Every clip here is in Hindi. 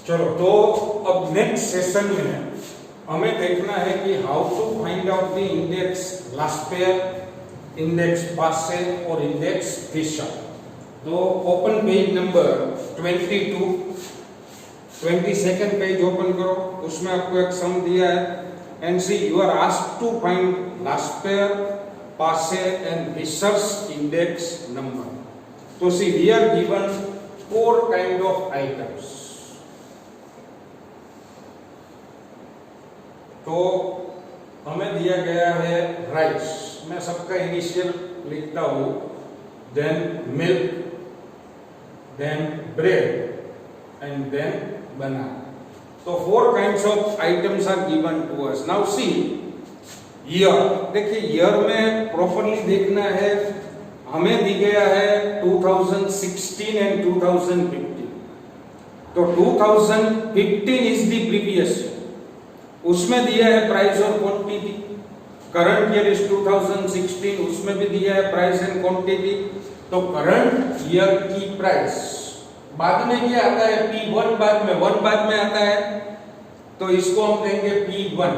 चलो तो अब नेक्स्ट सेशन में हमें देखना है कि how to find out the index Laspeyres, index Paasche और इंडेक्स फिशर। तो open page number 22, 22nd page open करो, उसमें आपको एक सम दिया है and see you are asked to find Laspeyres, Paasche and Fisher's index number. तो see we are given 4 kind of items. तो हमें दिया गया है राइस, मैं सबका इनिशियल लिखता हूं, then milk, then bread and then banana. तो 4 kinds of items are given to us. Now see year, देखिए ईयर में प्रॉपरली देखना है, हमें दी गया है 2016 एंड 2015। तो 2015 इज द प्रीवियस ईयर, उसमें दिया है प्राइस और क्वांटिटी। करंट ईयर इज 2016, उसमें भी दिया है प्राइस एंड क्वांटिटी। तो करंट ईयर की प्राइस, बाद में क्या आता है P1, बाद में 1 बाद में आता है, तो इसको हम कहेंगे P1।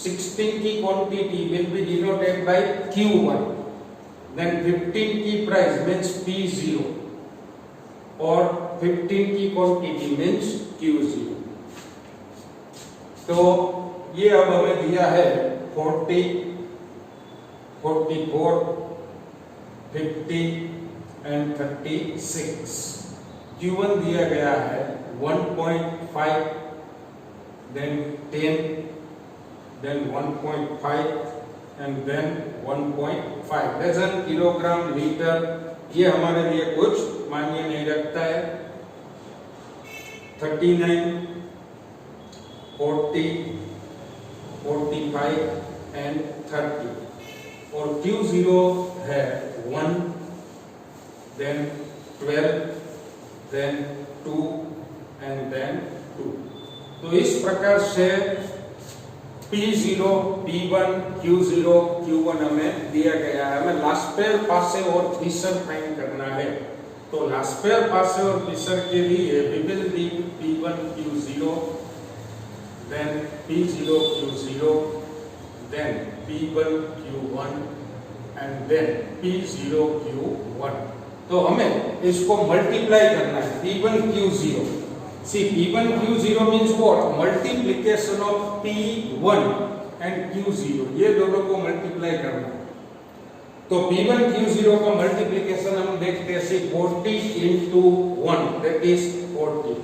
16 की quantity will be denoted by Q1, then 15 की प्राइस मींस P0 और 15 की क्वांटिटी मींस Q0। तो ये अब हमें दिया है 40, 44, 50 एंड 36। Q1 दिया गया है 1.5, then 10, then 1.5 and then 1.5 dozen, kilogram, litre. ये हमारे लिए कुछ मायने नहीं रखता है। 39, 40, 45 एंड 30। और Q0 है 1, देन 12, देन 2 एंड देन 2। तो इस प्रकार से P0, P1, Q0, Q1 हमें दिया गया है। हमें लास्पेयर, पासे और फिशर फाइंड करना है। तो लास्पेयर, पासे और फिशर के लिए we will need P1, Q0, then P0, Q0, then P1, Q1 and then P0, Q1। तो हमें इसको मल्टीप्लाई करना है, P1, Q0। See, P1, Q0 means what? Multiplication of P1 and Q0, ये दोनों को मल्टीप्लाई करना है। तो P1, Q0 का मल्टीप्लिकेशन हम देखते हैं, 40 into 1, that is 40।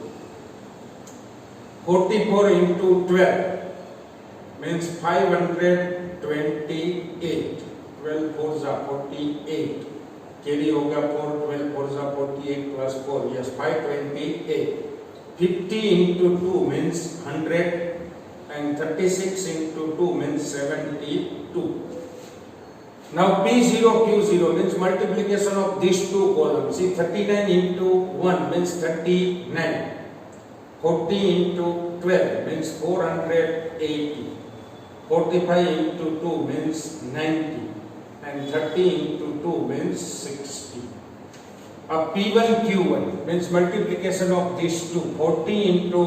44 into 12 means 528। 12 4 जा 48, कैरी होगा 4, 12 4 जा 48 plus 4, yes 528। 50 into 2 means 100 and 36 into 2 means 72। Now P0, Q0 means multiplication of these two columns. See, 39 into 1 means 39, 40 into 12 means 480, 45 into 2 means 90 and 30 into 2 means 60। अब P1, Q1 means multiplication of these two, 40 into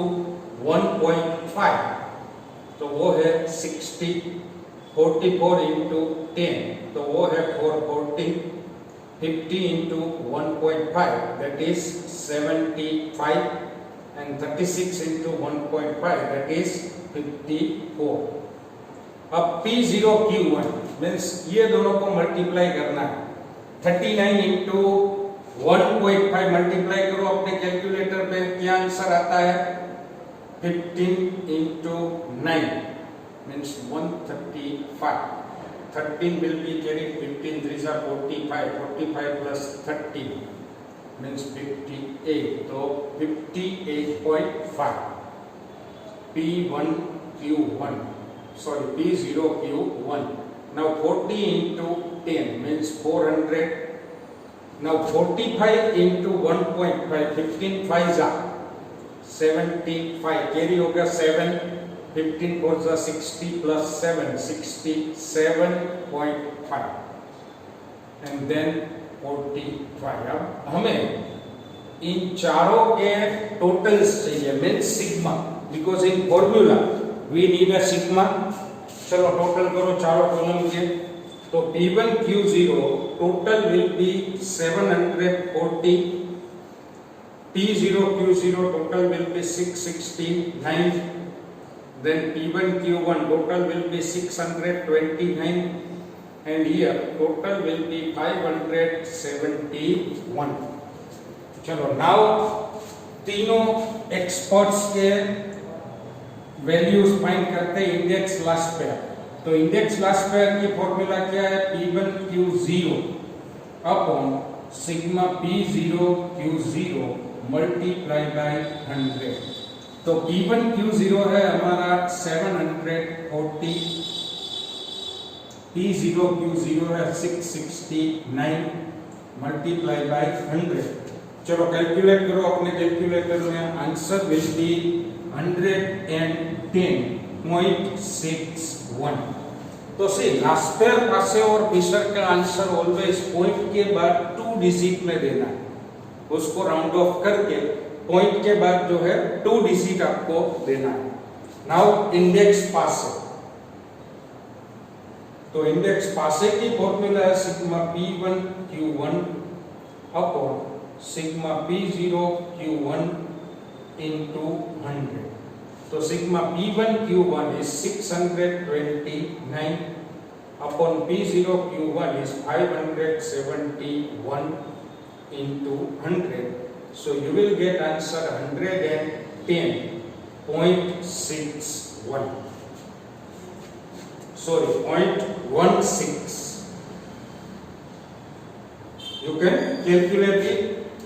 1.5 तो वो है 60, 44 into 10 तो वो है 440, 50 into 1.5 that is 75 and 36 into 1.5 that is 54। अब P0, Q1 means ये दोनों को मल्टीप्लाई करना है। 39 into 1.5 मल्टीप्लाई करो अपने कैलकुलेटर पे, क्या आंसर आता है? 15 into 9 means 135। 13 will be carried, 15 3 are 45, 45 plus 30 means 58। तो 58.5 P1, Q1, sorry P0, Q1। Now 40 into 10 means 400। Now 45 into 1.5, 15 5 are 75, carry होगा 7, 15 4 are 60 plus 7, 67.5 and then 45। अब हमें इन चारों के टोटल्स चाहिए, means sigma, because in formula we need a sigma. चलो टोटल करो चारों कॉलम के, तो P1 Q0 total will be 740, P0 Q0 total will be 669, then P1 Q1 total will be 629, and here total will be 571. चलो नाउ तीनों एक्सपर्ट्स के वैल्यूज फाइंड करते हैं इंडेक्स लास्ट पेयर। तो इंडेक्स लास्ट पेयर की फॉर्मूला क्या है? P1 Q0 upon sigma P0 Q0 multiply by 100। तो P1 Q0 है हमारा 740, P0 Q0 है 669 मल्टीप्लाई बाय 100। चलो कैलकुलेट करो अपने कैलकुलेटर में, आंसर विल बी 110.61। तो सी लास्ट पेयर पासे और फिशर का आंसर ऑलवेज पॉइंट के बाद 2 डिजिट में देना है, उसको राउंड ऑफ करके पॉइंट के बाद जो है 2 डिजिट आपको देना है। नाउ इंडेक्स पासे, तो इंडेक्स पासे की फॉर्मूला है sigma P1 Q1 upon sigma P0 Q1 into 100। तो sigma P1 Q1 is 629 upon P0 Q1 is 571 into 100. So you will get answer 110.61. Sorry, 0.16. You can calculate it.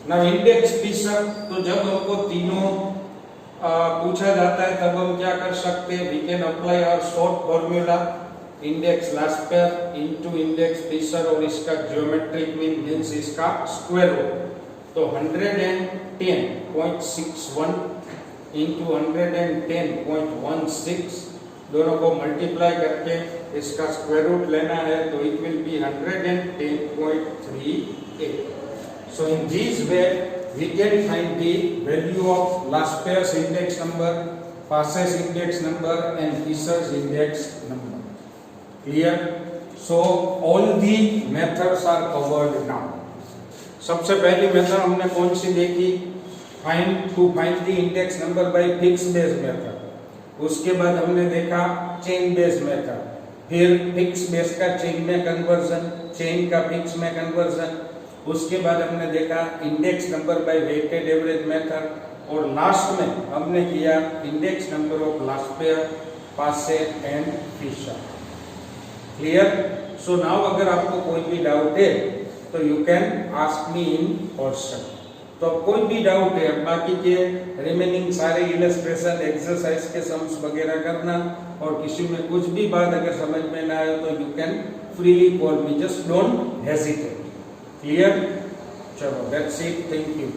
Now index Fisher, तो जब हमको तीनों पूछा जाता है तब हम क्या कर सकते हैं? We can apply our short formula, index Laspeyres into index Fisher और इसका ज्योमेट्रिक मीन मींस इसका स्क्वायर रूट। तो 110.61 इनटू 110.16 दोनों को मल्टीप्लाई करके इसका स्क्वायर रूट लेना है, तो it will be 110.38। So in this way we can find the value of last pair's index number, passes index number and Fisher's index number. Clear? So all the methods are covered now. सबसे पहली मेथड हमने कौन सी देखी? To find the index number by fix base method. उसके बाद हमने देखा चेन बेस मेथड, फिर फिक्स बेस का चेन में कन्वर्जन, चेन का फिक्स में कन्वर्जन। उसके बाद हमने देखा index number by weighted average method, और लास्ट में हमने किया index number of Laspeyres, Paasche and Fisher. Clear? So now अगर आपको कोई भी डाउट है तो you can ask me in person. तो कोई भी डाउट है, बाकी के रिमेनिंग सारे इलस्ट्रेशन एक्सरसाइज के सम्स वगैरह करना, और किसी में कुछ भी बात अगर समझ में ना आए तो you can freely call me, just don't hesitate. Clear? चलो, that's it. Thank you.